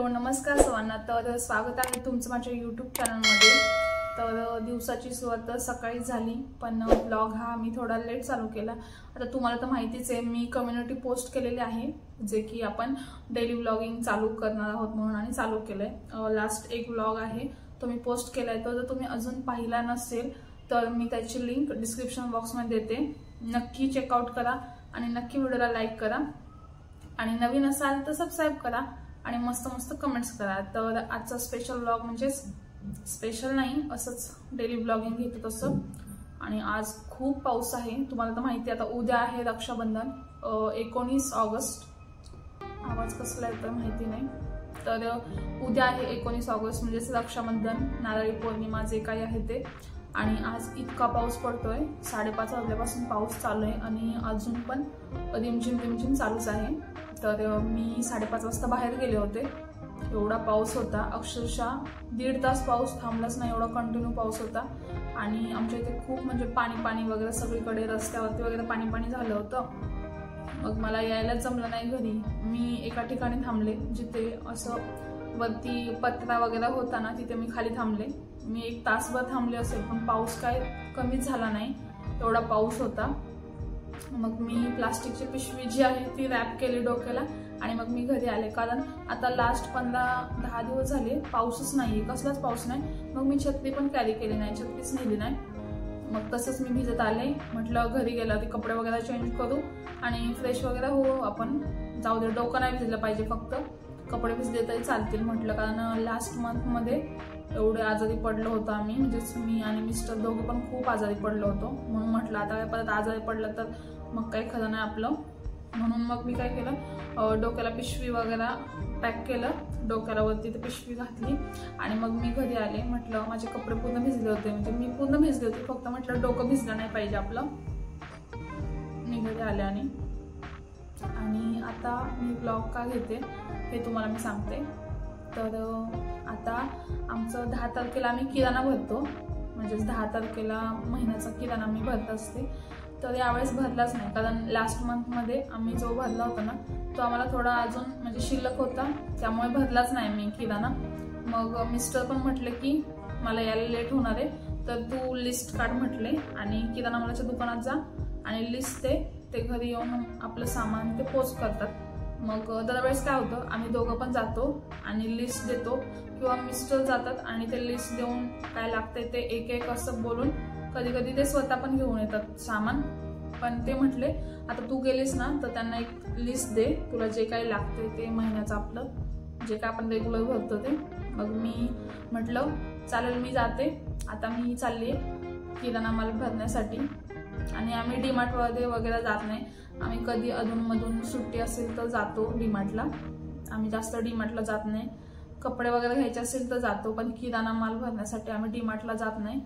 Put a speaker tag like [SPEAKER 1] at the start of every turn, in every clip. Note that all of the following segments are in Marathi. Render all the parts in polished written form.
[SPEAKER 1] नमस्कार सर्वांना। तर स्वागत आहे तुमचं माझ्या यूट्यूब चॅनलमध्ये। तर दिवसाची सुरुवात सकाळी झाली, पण ब्लॉग हा मी थोडा लेट चालू केला। आता तुम्हाला तर माहितीच आहे, मी कम्युनिटी पोस्ट केलेले आहे जे की आपण डेली व्लॉगिंग चालू करणार आहोत म्हणून, आणि चालू केलंय। लास्ट एक व्लॉग आहे तो मी पोस्ट केलाय। तर जर तुम्ही अजून पाहिला नसेल तर मी त्याची लिंक डिस्क्रिप्शन बॉक्समध्ये देते, नक्की चेकआउट करा आणि नक्की व्हिडिओला लाईक करा आणि नवीन असाल तर सबस्क्राइब करा आणि मस्त मस्त कमेंट्स करा। तर आजचा स्पेशल व्लॉग म्हणजे स्पेशल नाही, असंच डेली व्लॉगिंग घेतो तसं। आणि आज खूप पाऊस आहे, तुम्हाला तर माहिती आहे। आता उद्या आहे रक्षाबंधन, 19 ऑगस्ट। आवाज कसला येतो माहिती नाही। तर उद्या आहे 19 ऑगस्ट म्हणजे रक्षाबंधन, नारळी पौर्णिमा जे काही आहे ते। आणि आज इतका पाऊस पडतोय, 5:30 वाजल्यापासून पाऊस चालू आहे आणि अजून पण रिमझिम चालूच आहे। तर मी 5:30 वाजता बाहेर गेले होते, एवढा पाऊस होता, अक्षरशः 1.5 तास पाऊस थांबलाच नाही, एवढा कंटिन्यू पाऊस होता। आणि आमच्या इथे खूप म्हणजे पाणी वगैरे सगळीकडे, रस्त्यावरती वगैरे पाणी झालं होतं। मग मला यायलाच जमलं नाही घरी। मी एका ठिकाणी थांबले जिथे असं वरती पत्रा वगैरे होता ना, तिथे मी खाली थांबले। मी 1 तासभर थांबले असेल, पण पाऊस काय कमीच झाला नाही, एवढा पाऊस होता। मग मी प्लास्टिकची पिशवी जी आहे ती रॅप केली डोक्याला आणि मग मी घरी आले, कारण आता लास्ट 15-10 दिवस झाले पाऊसच नाहीये, कसलाच पाऊस नाही। मग मी छत्री पण कॅरी केली नाही, छत्रीच नेली नाही। मग तसंच मी भिजत आले, म्हटलं घरी गेल्यावरती कपडे वगैरे चेंज करू आणि फ्रेश वगैरे हो आपण, जाऊ दे डोकं नाही भिजलं पाहिजे, फक्त कपडे भिजले तरी चालतील म्हटलं। कारण लास्ट मंथमध्ये एवढे आजारी पडलो होतो आम्ही, म्हणजेच मी आणि मिस्टर दोघं पण खूप आजारी पडलो होतो। म्हणून म्हटलं आता परत आजारी पडलं तर मग काही खरं नाही आपलं। म्हणून मग मी काय केलं, डोक्याला पिशवी वगैरे पॅक केलं, डोक्याला वरती तर पिशवी घातली आणि मग मी घरी आले। म्हटलं माझे कपडे पूर्ण भिजले होते, म्हणजे मी पूर्ण भिजले होते, फक्त म्हटलं डोकं भिजलं नाही पाहिजे आपलं। मी घरी आले आणि आता मी ब्लॉग का घेते हे तुम्हाला मी सांगते। तर आता आमचं 10 तारखेला आम्ही किराणा भरतो, म्हणजेच 10 तारखेला महिन्याचा किराणा मी भरत असते। तर यावेळेस भरलाच नाही, कारण लास्ट मंथमध्ये आम्ही जो भरला होता ना तो आम्हाला थोडा अजून म्हणजे शिल्लक होता, त्यामुळे भरलाच नाही मी किराणा। मग मिस्टर पण म्हटले की मला यायला लेट होणार आहे, तर तू लिस्ट काढ म्हटले आणि किराणा मालाच्या दुकानात जा आणि लिस्ट ते घरी येऊन आपलं सामान ते पोच करतात। मग दरवेळेस काय होतं, आम्ही दोघं पण जातो आणि लिस्ट देतो, किंवा मिस्टर जातात आणि ते लिस्ट देऊन काय लागते ते एक असं बोलून कधी कधी ते स्वतः पण घेऊन येतात सामान। पण ते म्हटले आता तू गेलीस ना तर त्यांना एक लिस्ट दे, तुला जे काही लागते ते महिन्याचं आपलं जे काय आपण रेग्युलर भरतो ते। मग मी म्हटलं चालेल मी जाते, आता मी चालली किराणा माल भरण्यासाठी। आणि आम्ही डीमार्ट वगैरे जात नाही, आम्ही कधी अधूनमधून सुट्टी असेल तर जातो डीमार्टला, आम्ही जास्त डीमार्टला जात नाही। कपडे वगैरे घ्यायचे असेल तर जातो, पण किराणा माल भरण्यासाठी आम्ही डीमार्टला जात नाही।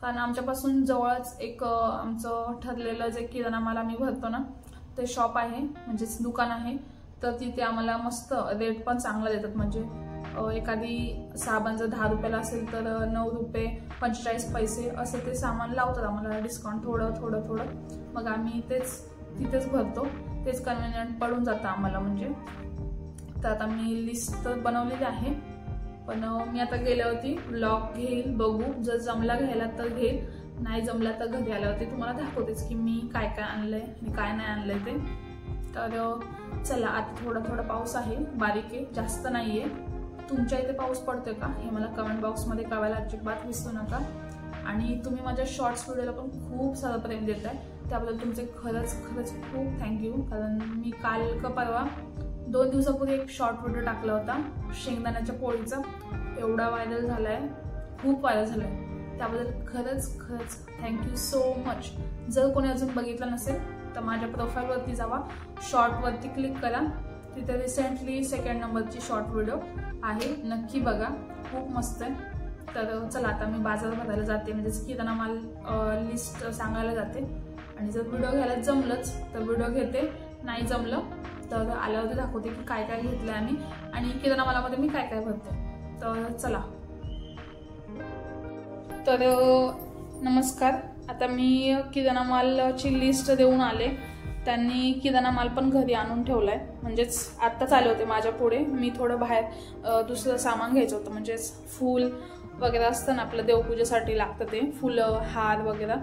[SPEAKER 1] कारण आमच्यापासून जवळच एक आमचं ठरलेलं जे किराणा माल आम्ही भरतो ना ते शॉप आहे, म्हणजेच दुकान आहे। तर तिथे आम्हाला मस्त रेट पण चांगला देतात, म्हणजे एखादी साबण जर 10 रुपयाला असेल तर 9 रुपये 45 पैसे असं ते सामान लावतात आम्हाला डिस्काउंट थोडं। मग आम्ही तिथेच भरतो, तेच कन्व्हिनियंट पडून जातं आम्हाला म्हणजे। तर आता मी लिस्ट तर बनवलेली आहे, पण मी आता गेल्यावरती व्लॉग घेईल, बघू जर जमला घ्यायला तर घेईल, नाही जमला तर घरी आल्यावरती तुम्हाला दाखवतेच की मी काय आणलंय आणि काय नाही आणलंय ते। तर चला, आता थोडा पाऊस आहे, बारीक आहे, जास्त नाहीये। तुमच्या इथे पाऊस पडतोय का हे मला कमेंट बॉक्समध्ये कळवायला अजिबात विसरू नका। आणि तुम्ही माझ्या शॉर्ट्स व्हिडिओला पण खूप सारं प्रेम देताय, त्याबद्दल तुमचे खरंच खूप थँक्यू। कारण मी काल का परवा 2 दिवसापूर्वी एक शॉर्ट व्हिडिओ टाकला होता शेंगदाण्याच्या पोळीचा, एवढा व्हायरल झालाय, खूप व्हायरल झालाय, त्याबद्दल खरंच थँक्यू सो मच। जर कोणी अजून बघितलं नसेल तर माझ्या प्रोफाईलवरती जावा, शॉर्टवरती क्लिक करा, तिथे रिसेंटली 2nd नंबरची शॉर्ट व्हिडिओ आहे, नक्की बघा, खूप मस्त आहे। तर चला, आता मी बाजार भरायला जाते, म्हणजेच किराणा माल लिस्ट सांगायला जाते। आणि जर व्हिडिओ घ्यायला जमलंच तर व्हिडिओ घेते, नाही जमलं तर आल्यावरती दाखवते की काय घेतलंय आम्ही आणि किराणा मालामध्ये मी काय भरते। तर चला, तर नमस्कार, आता मी किराणा मालाची लिस्ट देऊन आले। त्यांनी किराणा माल पण घरी आणून ठेवलाय, म्हणजेच आत्ताच आले होते माझ्या पुढे. मी थोडं बाहेर दुसरं सामान घ्यायचं होतं, म्हणजेच फूल वगैरे असतं ना आपलं देवपूजेसाठी लागतं ते फुलं हार वगैरे,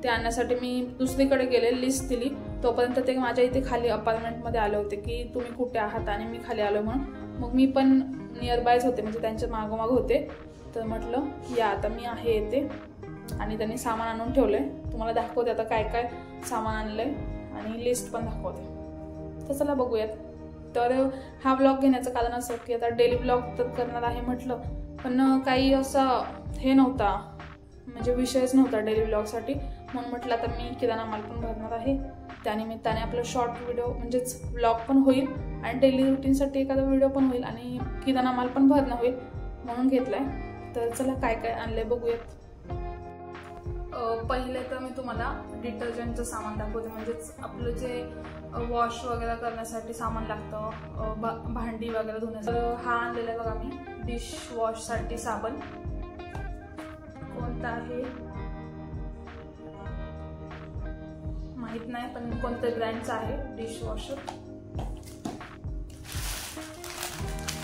[SPEAKER 1] ते आणण्यासाठी मी दुसरीकडे गेले, लिस्ट दिली. तोपर्यंत ते माझ्या इथे खाली अपार्टमेंटमध्ये आले होते की तुम्ही कुठे आहात, आणि मी खाली आलो म्हणून. मग मी पण नियर बायच होते, म्हणजे त्यांच्या मागोमाग होते. तर म्हटलं या आता मी आहे येते, आणि त्यांनी सामान आणून ठेवलंय. तुम्हाला दाखवते आता काय काय सामान आणलंय आणि लिस्ट पण दाखवते. तर चला बघूयात. तर हा ब्लॉग घेण्याचं कारण असं की आता डेली ब्लॉग तर करणार आहे म्हटलं, पण काही असं हे नव्हता, म्हणजे विषयच नव्हता डेली ब्लॉगसाठी. म्हणून म्हटलं आता मी किराणा माल पण भरणार आहे, त्यानिमित्ताने आपलं शॉर्ट व्हिडिओ म्हणजेच ब्लॉग पण होईल आणि डेली रुटीनसाठी एखादा व्हिडिओ पण होईल आणि किराणा माल पण भरणं होईल, म्हणून घेतलाय. तर चला काय काय आणलंय बघूयात. पहिले तर मी तुम्हाला डिटर्जंटचं सामान दाखवते, म्हणजेच आपलं जे वॉश वगैरे करण्यासाठी सामान लागतं, भांडी वगैरे धुण्यासाठी. हा आणलेला आहे बघा मी डिश वॉशसाठी साबण. कोणता आहे माहित नाही, पण कोणत्या ब्रँडचा आहे डिश वॉशर.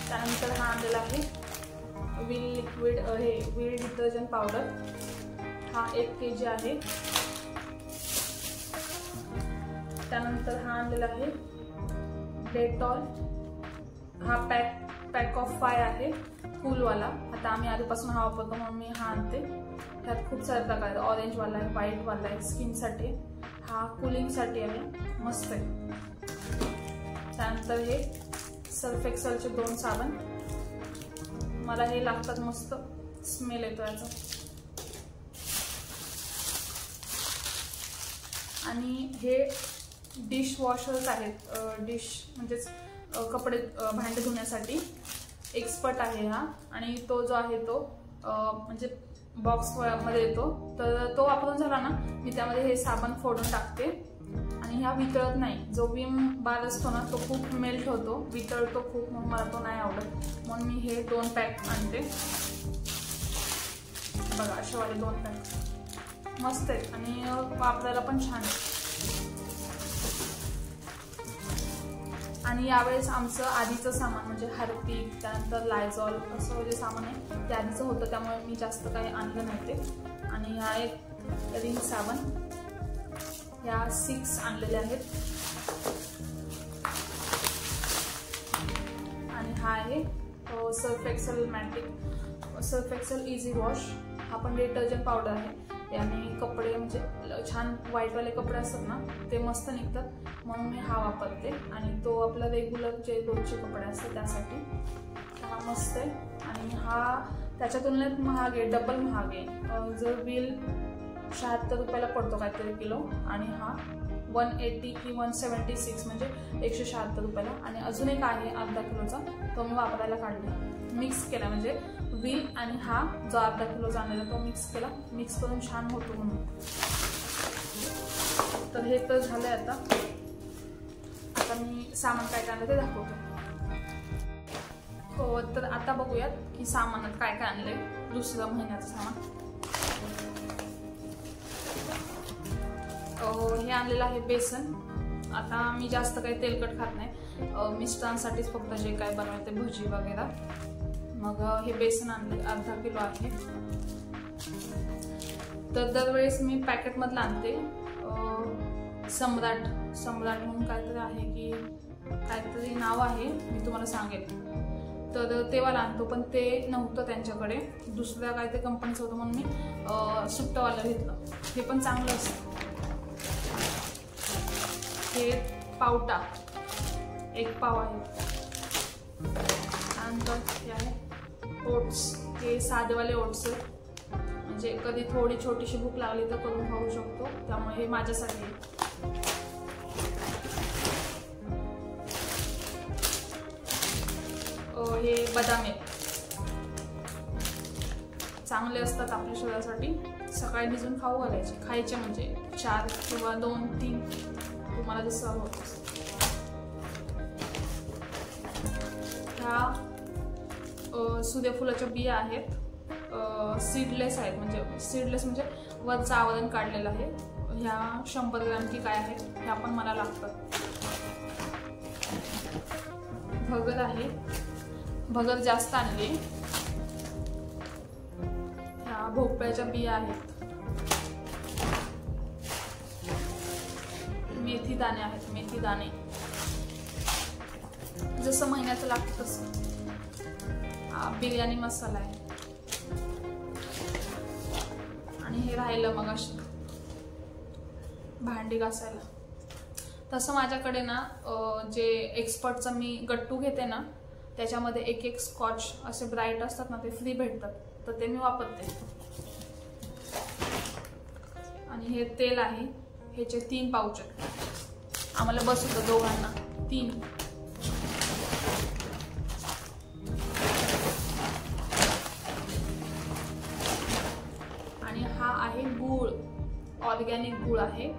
[SPEAKER 1] त्यानंतर हा आणलेला आहे व्हील लिक्विड, हे व्हील डिटर्जंट पावडर. हा 1 kg आहे. त्यानंतर हा आणलेला आहे डेटॉल. हा पॅक ऑफ 5 आहे कूलवाला. आता आम्ही आधीपासून हा वापरतो म्हणून मी हा आणते. त्यात खूप सारे प्रकार आहेत, ऑरेंजवाला आहे, व्हाईटवाला आहे, स्किनसाठी. हा कूलिंगसाठी आहे, मस्त आहे. त्यानंतर हे सर्फ एक्सेलचे 2 साबण. मला हे लागतात, मस्त स्मेल येतो याचा. आणि हे डिश वॉशर्स आहेत, डिश म्हणजेच कपडे भांडे धुण्यासाठी. एक्सपर्ट आहे हा, आणि तो जो आहे तो म्हणजे बॉक्स मध्ये येतो. तर तो वापरून झाला ना, मी त्यामध्ये हे साबण फोडून टाकते. आणि ह्या वितळत नाही. जो विम बार असतो ना तो खूप मेल्ट होतो, वितळतो खूप, म्हणून मला तो नाही आवडत. म्हणून मी हे 2 पॅक आणते बघा, अशावाले 2 पॅक मस्त आहेत आणि वापरायला पण छान आहे. आणि यावेळेस आमचं आधीचं सामान म्हणजे हार्पिक, त्यानंतर लायझॉल असं जे सामान आहे ते आधीचं होतं, त्यामुळे मी जास्त काही आणलं नव्हते. आणि हा एक रिंग साबण, या 6 आणलेले आहेत. आणि हा आहे Surf Excel Matic, Surf Excel easy wash. हा पण डिटर्जंट पावडर आहे. याने कपडे म्हणजे छान व्हाईटवाले कपडे असतात ना ते मस्त निघतात, म्हणून मी हा वापरते. आणि तो आपला रेग्युलर जे रोजचे कपडे असतात त्यासाठी हा मस्त आहे. आणि हा त्याच्या तुलनेत महाग आहे, डबल महाग आहे. जर बिल 76 रुपयाला पडतो काहीतरी किलो, आणि हा 180 की 176 म्हणजे 176 रुपयाला. आणि अजून एक आहे अर्धा किलोचा, तो मी वापरायला काढला, मिक्स केला. म्हणजे व्हील आणि हा जो अर्धा किलोचा आणलेला तो मिक्स केला, मिक्स करून छान होतो म्हणून. तर हे तर झालंय. आता मी सामान काय काय आणलं ते दाखवतो. हो, तर आता बघूयात की सामानात काय काय आणलंय. दुसऱ्या महिन्याचं सामान हे आणलेलं आहे बेसन. आता मी जास्त काही तेलकट खात नाही, मिस्टरांसाठीच फक्त जे काय बनवायचे भजी वगैरे. मग हे बेसन आणले, अर्धा किलो आहे. तर दरवेळेस मी पॅकेटमधलं आणते. सम्राट म्हणून काहीतरी आहे की काहीतरी नाव आहे, मी तुम्हाला सांगेल. तर तेव्हा आणतो, पण ते नव्हतं त्यांच्याकडे, दुसऱ्या काहीतरी कंपनीचं होतं, म्हणून मी सुट्टवाला घेतलं. हे पण चांगलं असतं. हे पावटा 1 पाव आहे. त्यानंतर हे आहे ओट्स. हे साधेवाले ओट्स, म्हणजे कधी थोडी छोटीशी भूक लागली तर करून खाऊ शकतो, त्यामुळे हे माझ्यासाठी आहे. हे बदाम आहे, चांगले असतात आपल्या शरीरासाठी. सकाळी भिजून खायचे म्हणजे 4 किंवा 2-3 तुम्हाला जसं हवं. ह्या सूर्यफुलाच्या बिया आहेत, सीडलेस आहेत. म्हणजे सीडलेस म्हणजे वरचं आवरण काढलेलं आहे, ह्या 100 ग्रॅम की काय आहे ह्या पण मला लागतात. भगर आहे, भगर जास्त आणली. ह्या भोपळ्याच्या बिया आहेत. मेथी दाणे आहेत, मेथी दाणे जसं महिन्याचं लागतं तसं. बिर्याणी मसाला आहे. आणि हे राहिलं मग अशी भांडी घासायला. तसं माझ्याकडे ना जे एक्सपर्टचा मी गट्टू घेते ना त्याच्यामध्ये एक स्कॉच असे ब्राईट असतात ना ते फ्री भेटतात, तर ते मी वापरते. आणि हे तेल आहे, ह्याचे 3 पाउच आहेत. आम्हाला बस होतं दोघांना 3. आणि हा आहे गूळ, ऑर्गॅनिक गूळ आहे.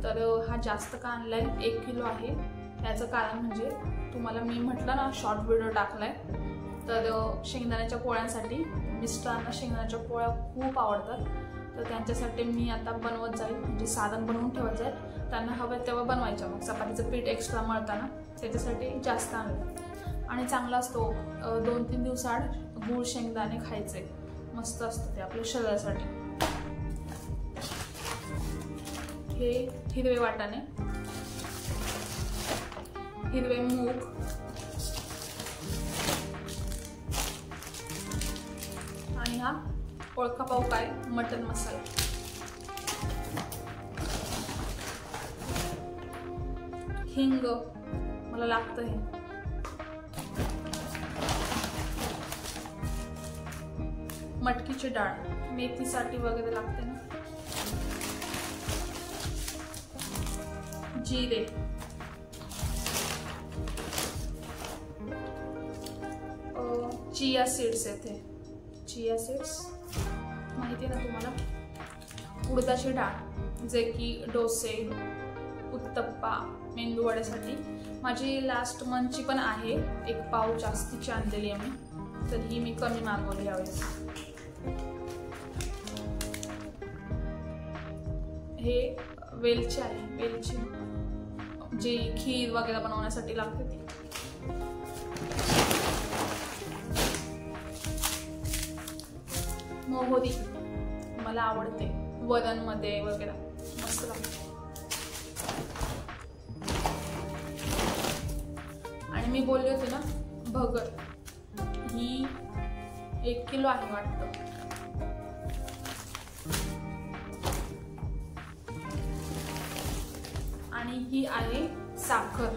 [SPEAKER 1] तर हा जास्त का आणलाय, 1 किलो आहे. याचं कारण म्हणजे तुम्हाला मी म्हटलं ना शॉर्ट व्हिडिओ टाकलाय, तर शेंगदाण्याच्या पोळ्यांसाठी मिस्टरांना शेंगदाण्याच्या पोळ्या खूप आवडतात, तर त्यांच्यासाठी मी आता बनवत जाईल. म्हणजे साधन बनवून ठेवत जाईल, त्यांना हवं तेव्हा बनवायचं. मग चपातीचं पीठ एक्स्ट्रा मळताना त्याच्यासाठी जास्त आणलं. आणि चांगला असतो, 2-3 दिवसाआड गूळ शेंगदाणे खायचे, मस्त असतं ते आपल्या शरीरासाठी. हे हिरवे वाटाणे, हिरवे मूग, आणि हा ओळखा पाव काय मटन मसाला. हिंग मला लागतं. हे मटकीची डाळ मेथीसाठी वगैरे लागते ना. जिरे, चिया सीड्स येते. चिया सीड्स माहिती आहे ना तुम्हाला. उडदाची डाळ जे की डोसे, उत्तप्पा, मेंदू वड्यासाठी. माझी लास्ट मंथची पण आहे, 1 पाव जास्तीची आणलेली आहे मी, तर ही मी कमी मागवली यावेळेस. हे वेलची आहे, वेलची जी खीर वगैरे बनवण्यासाठी लागते ती. मोहरी मला आवडते, वरणमध्ये वगैरे मस्त लागते. आणि मी बोलले होते ना भगर, ही 1 किलो आहे वाटतं. आणि ही आहे साखर.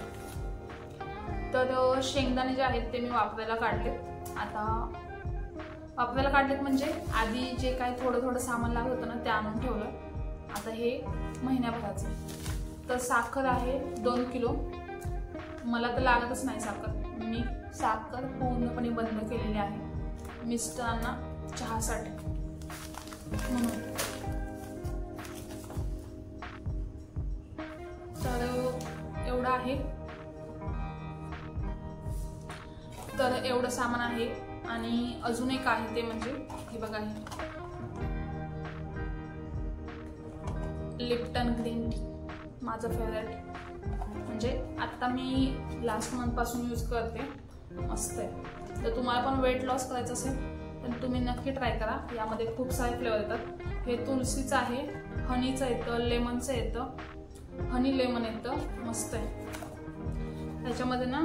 [SPEAKER 1] तर शेंगदाणे जे आहेत ते मी वापरायला काढलेत. आता वापरायला काढलेत म्हणजे आधी जे काही थोडं सामान लागत होतं ना ते आणून ठेवलं. आता हे महिन्याभराचं. तर साखर आहे 2 किलो. मला तर लागतच नाही साखर, मी साखर पूर्णपणे बंद केलेली आहे मिस्टरांना चहासाठी म्हणून. तर एवढं आहे. तर एवढं सामान आहे. आणि अजून एक आहे ते म्हणजे हे बघा, लिप्टन ग्रीन टी माझं फेवरेट. म्हणजे आता मी लास्ट मंथ पासून यूज करते, मस्त आहे. तर तुम्हाला पण वेट लॉस करायचं असेल तर तुम्ही नक्की ट्राय करा. यामध्ये खूप सारे फ्लेवर येतात. हे तुलसीचं आहे, हनीचं येतं, लेमनचं येतं, हनी लेमन येतं, मस्त आहे. त्याच्यामध्ये ना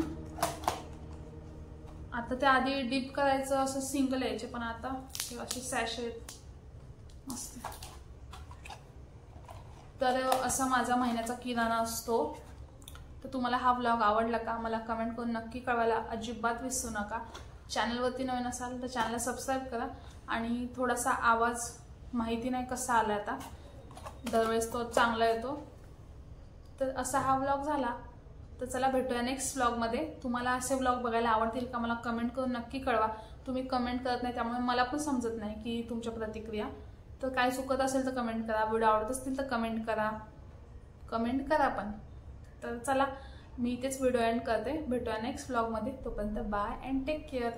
[SPEAKER 1] आता ते आधी डीप करायचं असं सिंगल यायचे, पण आता हे असे सॅशे आहेत, मस्त. तर असा माझा महिन्याचा किराणा असतो. तर तुम्हाला हा व्लॉग आवडला का मला कमेंट करून नक्की कळवायला अजिबात विसरू नका. चॅनलवरती नवीन असाल तर चॅनलला सबस्क्राईब करा. आणि थोडासा आवाज माहिती नाही कसा आला, आता दरवेळेस तो चांगला येतो. तर असा हा व्लॉग झाला. तर चला भेटूया नेक्स्ट व्लॉगमध्ये. तुम्हाला असे व्लॉग बघायला आवडतील का मला कमेंट करून नक्की कळवा. तुम्ही कमेंट करत नाही त्यामुळे मला पण समजत नाही की तुमच्या प्रतिक्रिया. तर काय चुकत असेल तर कमेंट करा, व्हिडिओ आवडत असतील तर कमेंट करा पण. तर चला मी इथेच व्हिडिओ एंड करते. भेटूया नेक्स्ट व्लॉगमध्ये. तोपर्यंत बाय अँड टेक केअर.